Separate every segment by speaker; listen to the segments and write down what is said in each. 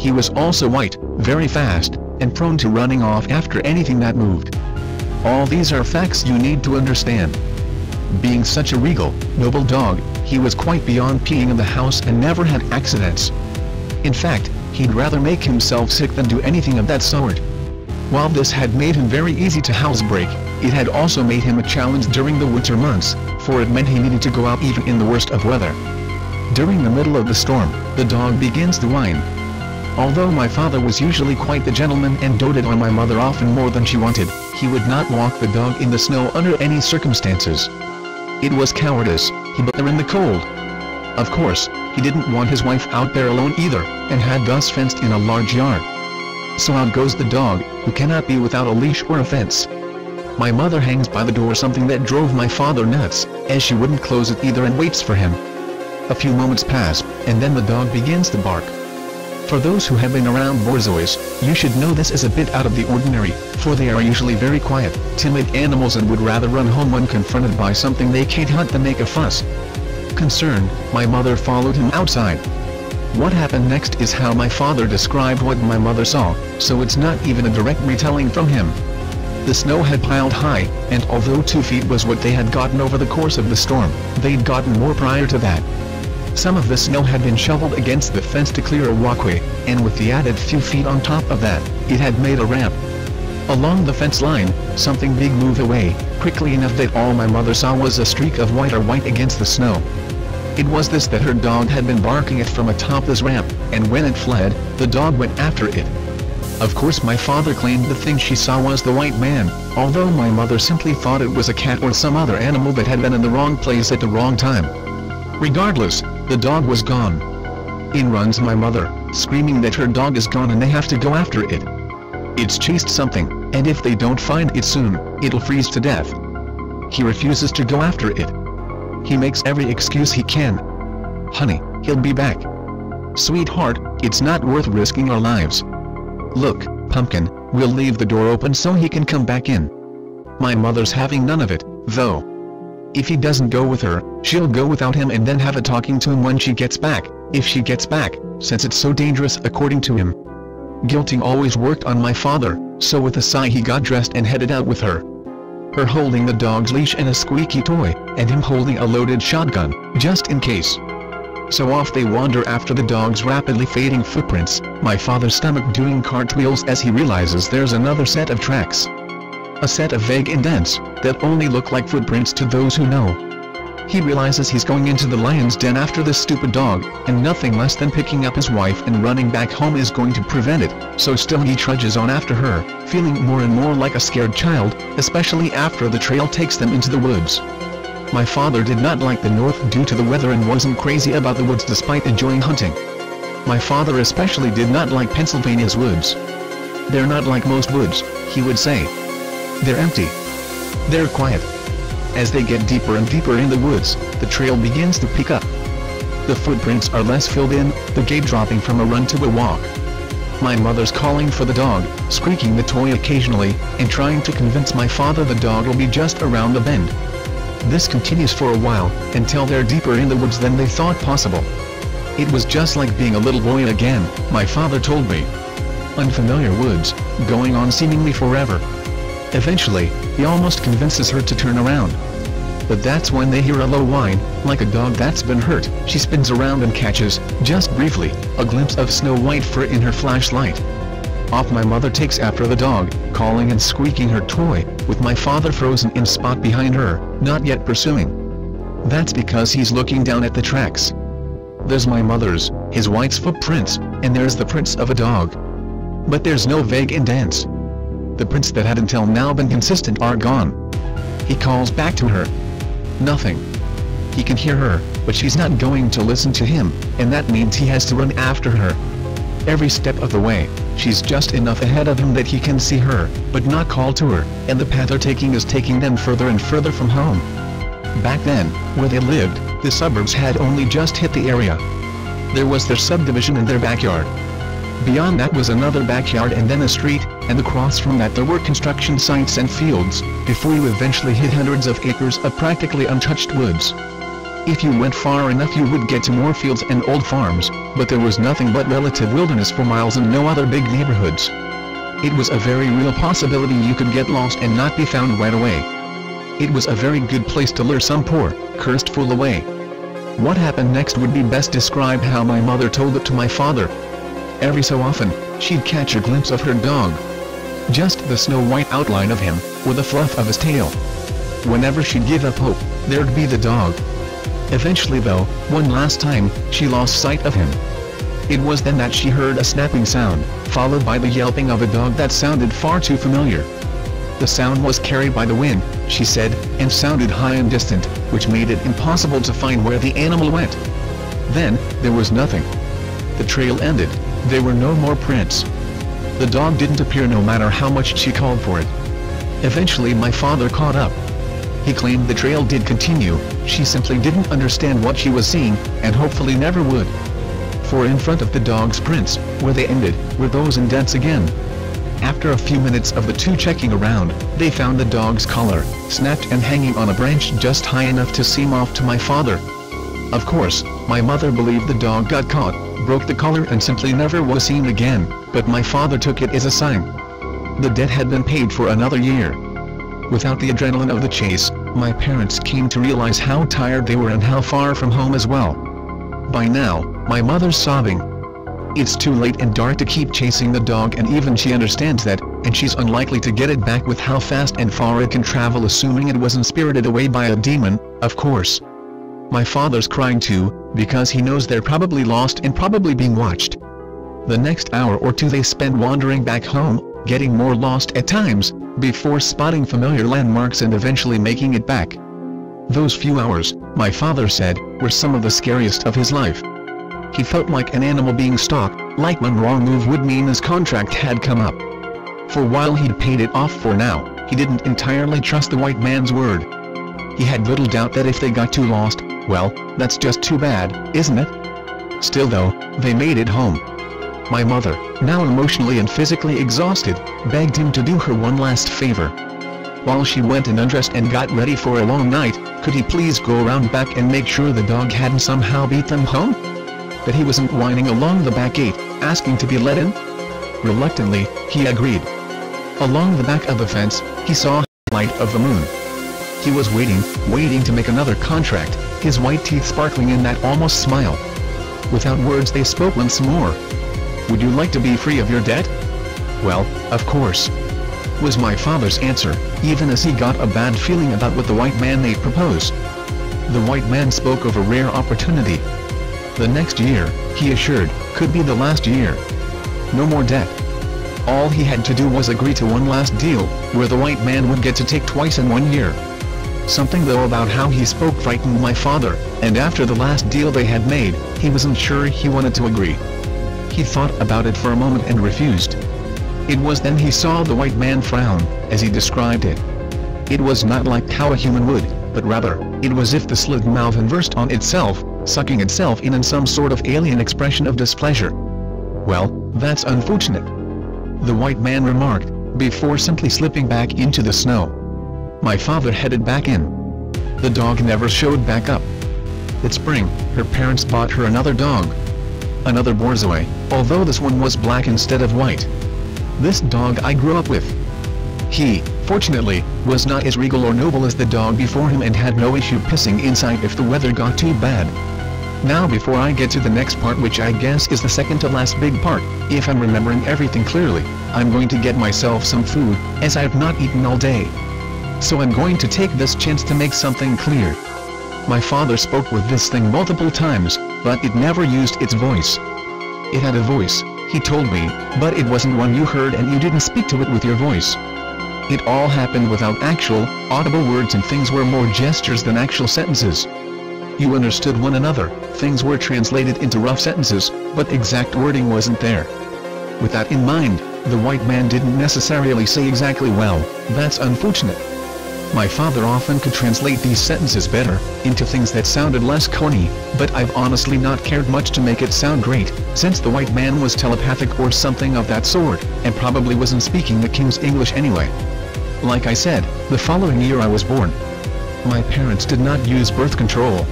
Speaker 1: He was also white, very fast, and prone to running off after anything that moved. All these are facts you need to understand. Being such a regal, noble dog, he was quite beyond peeing in the house and never had accidents. In fact, he'd rather make himself sick than do anything of that sort. While this had made him very easy to housebreak, it had also made him a challenge during the winter months, for it meant he needed to go out even in the worst of weather. During the middle of the storm, the dog begins to whine. Although my father was usually quite the gentleman and doted on my mother often more than she wanted, he would not walk the dog in the snow under any circumstances. It was cowardice, he put her in the cold. Of course, he didn't want his wife out there alone either, and had thus fenced in a large yard. So out goes the dog, who cannot be without a leash or a fence. My mother hangs by the door, something that drove my father nuts, as she wouldn't close it either and waits for him. A few moments pass, and then the dog begins to bark. For those who have been around Borzois, you should know this is a bit out of the ordinary, for they are usually very quiet, timid animals and would rather run home when confronted by something they can't hunt than make a fuss. Concerned, my mother followed him outside. What happened next is how my father described what my mother saw, so it's not even a direct retelling from him. The snow had piled high, and although 2 feet was what they had gotten over the course of the storm, they'd gotten more prior to that. Some of the snow had been shoveled against the fence to clear a walkway, and with the added few feet on top of that, it had made a ramp. Along the fence line, something big moved away, quickly enough that all my mother saw was a streak of white against the snow. It was this that her dog had been barking at from atop this ramp, and when it fled, the dog went after it. Of course my father claimed the thing she saw was the white man, although my mother simply thought it was a cat or some other animal that had been in the wrong place at the wrong time. Regardless, the dog was gone. In runs my mother, screaming that her dog is gone and they have to go after it. It's chased something, and if they don't find it soon, it'll freeze to death. He refuses to go after it. He makes every excuse he can. Honey, he'll be back. Sweetheart, it's not worth risking our lives. Look, Pumpkin, we'll leave the door open so he can come back in. My mother's having none of it, though. If he doesn't go with her, she'll go without him and then have a talking to him when she gets back, if she gets back, since it's so dangerous according to him. Guilting always worked on my father, so with a sigh he got dressed and headed out with her. Her holding the dog's leash and a squeaky toy, and him holding a loaded shotgun, just in case. So off they wander after the dog's rapidly fading footprints, my father's stomach doing cartwheels as he realizes there's another set of tracks. A set of vague indents, that only look like footprints to those who know. He realizes he's going into the lion's den after this stupid dog, and nothing less than picking up his wife and running back home is going to prevent it, so still he trudges on after her, feeling more and more like a scared child, especially after the trail takes them into the woods. My father did not like the north due to the weather and wasn't crazy about the woods despite enjoying hunting. My father especially did not like Pennsylvania's woods. They're not like most woods, he would say. They're empty. They're quiet. As they get deeper and deeper in the woods, the trail begins to pick up. The footprints are less filled in, the gait dropping from a run to a walk. My mother's calling for the dog, squeaking the toy occasionally, and trying to convince my father the dog will be just around the bend. This continues for a while, until they're deeper in the woods than they thought possible. It was just like being a little boy again, my father told me. Unfamiliar woods, going on seemingly forever. Eventually, he almost convinces her to turn around. But that's when they hear a low whine, like a dog that's been hurt. She spins around and catches, just briefly, a glimpse of Snow White fur in her flashlight. Off my mother takes after the dog, calling and squeaking her toy, with my father frozen in spot behind her, not yet pursuing. That's because he's looking down at the tracks. There's my mother's, his wife's footprints, and there's the prints of a dog. But there's no vague indents. The prints that had until now been consistent are gone. He calls back to her. Nothing. He can hear her, but she's not going to listen to him, and that means he has to run after her. Every step of the way, she's just enough ahead of him that he can see her, but not call to her, and the path they're taking is taking them further and further from home. Back then, where they lived, the suburbs had only just hit the area. There was their subdivision and their backyard. Beyond that was another backyard and then a street, and across from that there were construction sites and fields, before you eventually hit hundreds of acres of practically untouched woods. If you went far enough you would get to more fields and old farms, but there was nothing but relative wilderness for miles and no other big neighborhoods. It was a very real possibility you could get lost and not be found right away. It was a very good place to lure some poor, cursed fool away. What happened next would be best described how my mother told it to my father. Every so often, she'd catch a glimpse of her dog. Just the snow-white outline of him, with the fluff of his tail. Whenever she'd give up hope, there'd be the dog. Eventually though, one last time, she lost sight of him. It was then that she heard a snapping sound, followed by the yelping of a dog that sounded far too familiar. The sound was carried by the wind, she said, and sounded high and distant, which made it impossible to find where the animal went. Then, there was nothing. The trail ended, there were no more prints. The dog didn't appear no matter how much she called for it. Eventually my father caught up. He claimed the trail did continue, she simply didn't understand what she was seeing, and hopefully never would. For in front of the dog's prints, where they ended, were those indents again. After a few minutes of the two checking around, they found the dog's collar, snapped and hanging on a branch just high enough to seem off to my father. Of course, my mother believed the dog got caught, broke the collar and simply never was seen again, but my father took it as a sign. The debt had been paid for another year. Without the adrenaline of the chase, my parents came to realize how tired they were and how far from home as well. By now, my mother's sobbing. It's too late and dark to keep chasing the dog, and even she understands that, and she's unlikely to get it back with how fast and far it can travel, assuming it wasn't spirited away by a demon, of course. My father's crying too, because he knows they're probably lost and probably being watched. The next hour or two they spend wandering back home, getting more lost at times, before spotting familiar landmarks and eventually making it back. Those few hours, my father said, were some of the scariest of his life. He felt like an animal being stalked, like one wrong move would mean his contract had come up. For while he'd paid it off for now, he didn't entirely trust the white man's word. He had little doubt that if they got too lost, well, that's just too bad, isn't it? Still though, they made it home. My mother, now emotionally and physically exhausted, begged him to do her one last favor. While she went and undressed and got ready for a long night, could he please go around back and make sure the dog hadn't somehow beat them home? That he wasn't whining along the back gate, asking to be let in? Reluctantly, he agreed. Along the back of the fence, he saw the light of the moon. He was waiting to make another contract, his white teeth sparkling in that almost smile. Without words they spoke once more. Would you like to be free of your debt? Well, of course, was my father's answer, even as he got a bad feeling about what the white man may propose. The white man spoke of a rare opportunity. The next year, he assured, could be the last year. No more debt. All he had to do was agree to one last deal, where the white man would get to take twice in 1 year. Something though about how he spoke frightened my father, and after the last deal they had made, he wasn't sure he wanted to agree. He thought about it for a moment and refused. It was then he saw the white man frown, as he described it. It was not like how a human would, but rather, it was if the slit mouth inversed on itself, sucking itself in some sort of alien expression of displeasure. Well, that's unfortunate, the white man remarked, before simply slipping back into the snow. My father headed back in. The dog never showed back up. That spring, her parents bought her another dog. Another Borzoi, although this one was black instead of white. This dog I grew up with. He, fortunately, was not as regal or noble as the dog before him and had no issue pissing inside if the weather got too bad. Now before I get to the next part, which I guess is the second to last big part, if I'm remembering everything clearly, I'm going to get myself some food, as I've not eaten all day. So I'm going to take this chance to make something clear. My father spoke with this thing multiple times, but it never used its voice. It had a voice, he told me, but it wasn't one you heard and you didn't speak to it with your voice. It all happened without actual, audible words, and things were more gestures than actual sentences. You understood one another, things were translated into rough sentences, but exact wording wasn't there. With that in mind, the white man didn't necessarily say exactly well, that's unfortunate. My father often could translate these sentences better, into things that sounded less corny, but I've honestly not cared much to make it sound great, since the white man was telepathic or something of that sort, and probably wasn't speaking the King's English anyway. Like I said, the following year I was born. My parents did not use birth control.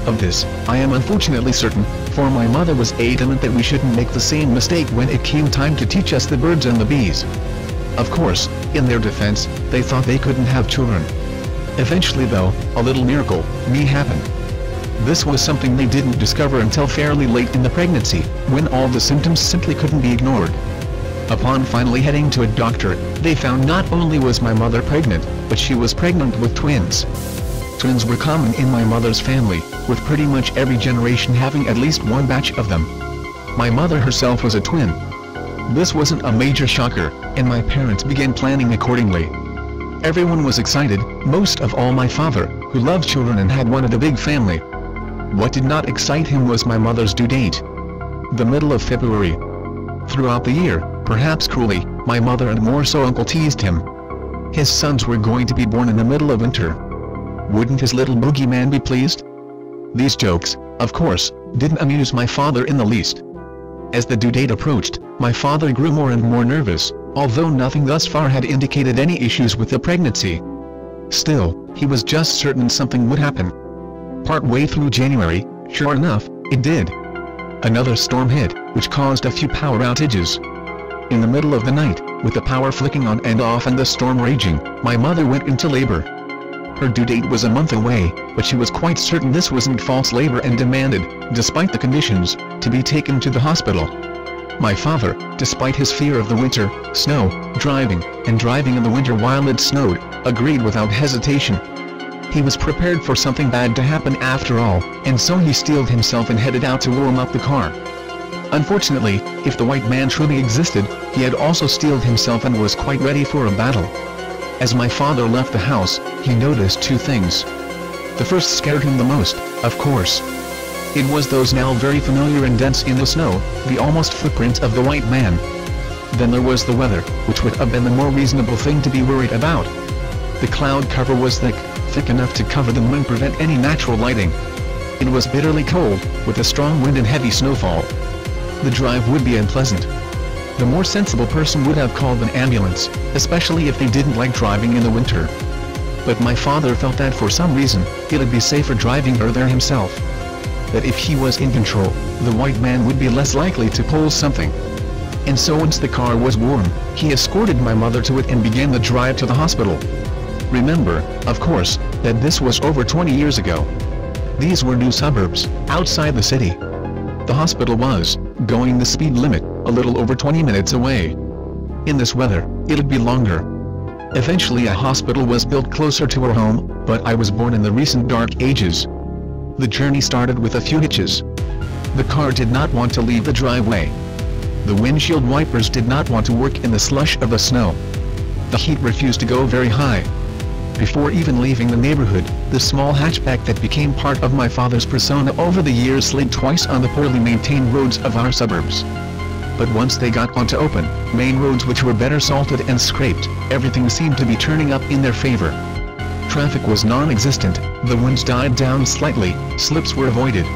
Speaker 1: Of this, I am unfortunately certain, for my mother was adamant that we shouldn't make the same mistake when it came time to teach us the birds and the bees. Of course, in their defense, they thought they couldn't have children. Eventually though, a little miracle, me happened. This was something they didn't discover until fairly late in the pregnancy, when all the symptoms simply couldn't be ignored. Upon finally heading to a doctor, they found not only was my mother pregnant, but she was pregnant with twins. Twins were common in my mother's family, with pretty much every generation having at least one batch of them. My mother herself was a twin. This wasn't a major shocker, and my parents began planning accordingly. Everyone was excited, most of all my father, who loved children and had wanted a big family. What did not excite him was my mother's due date. The middle of February. Throughout the year, perhaps cruelly, my mother and more so uncle teased him. His sons were going to be born in the middle of winter. Wouldn't his little boogeyman be pleased? These jokes, of course, didn't amuse my father in the least. As the due date approached, my father grew more and more nervous, although nothing thus far had indicated any issues with the pregnancy. Still, he was just certain something would happen. Partway through January, sure enough, it did. Another storm hit, which caused a few power outages. In the middle of the night, with the power flicking on and off and the storm raging, my mother went into labor. Her due date was a month away, but she was quite certain this wasn't false labor and demanded, despite the conditions, to be taken to the hospital. My father, despite his fear of the winter, snow, driving in the winter while it snowed, agreed without hesitation. He was prepared for something bad to happen after all, and so he steeled himself and headed out to warm up the car. Unfortunately, if the white man truly existed, he had also steeled himself and was quite ready for a battle. As my father left the house, he noticed two things. The first scared him the most, of course. It was those now very familiar indents in the snow, the almost footprints of the white man. Then there was the weather, which would have been the more reasonable thing to be worried about. The cloud cover was thick enough to cover the moon and prevent any natural lighting. It was bitterly cold, with a strong wind and heavy snowfall. The drive would be unpleasant. The more sensible person would have called an ambulance, especially if they didn't like driving in the winter. But my father felt that for some reason, it'd be safer driving her there himself. That if he was in control, the white man would be less likely to pull something. And so once the car was warm, he escorted my mother to it and began the drive to the hospital. Remember, of course, that this was over 20 years ago. These were new suburbs, outside the city. The hospital was, going the speed limit, a little over 20 minutes away. In this weather, it'd be longer. Eventually a hospital was built closer to our home, but I was born in the recent dark ages. The journey started with a few hitches. The car did not want to leave the driveway. The windshield wipers did not want to work in the slush of the snow. The heat refused to go very high. Before even leaving the neighborhood, the small hatchback that became part of my father's persona over the years slid twice on the poorly maintained roads of our suburbs. But once they got onto open, main roads which were better salted and scraped, everything seemed to be turning up in their favor. Traffic was non-existent, the winds died down slightly, slips were avoided.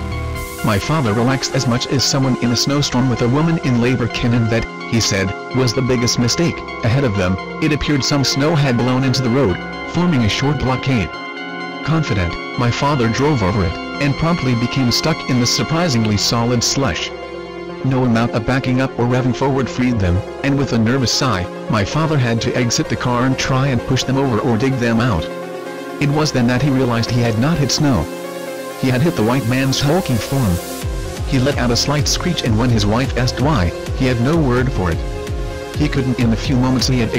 Speaker 1: My father relaxed as much as someone in a snowstorm with a woman in labor can, and that, he said, was the biggest mistake. Ahead of them, it appeared some snow had blown into the road, forming a short blockade. Confident, my father drove over it, and promptly became stuck in the surprisingly solid slush. No amount of backing up or revving forward freed them, and with a nervous sigh, my father had to exit the car and try and push them over or dig them out. It was then that he realized he had not hit snow. He had hit the white man's hulking form. He let out a slight screech, and when his wife asked why, he had no word for it. He couldn't in the few moments he had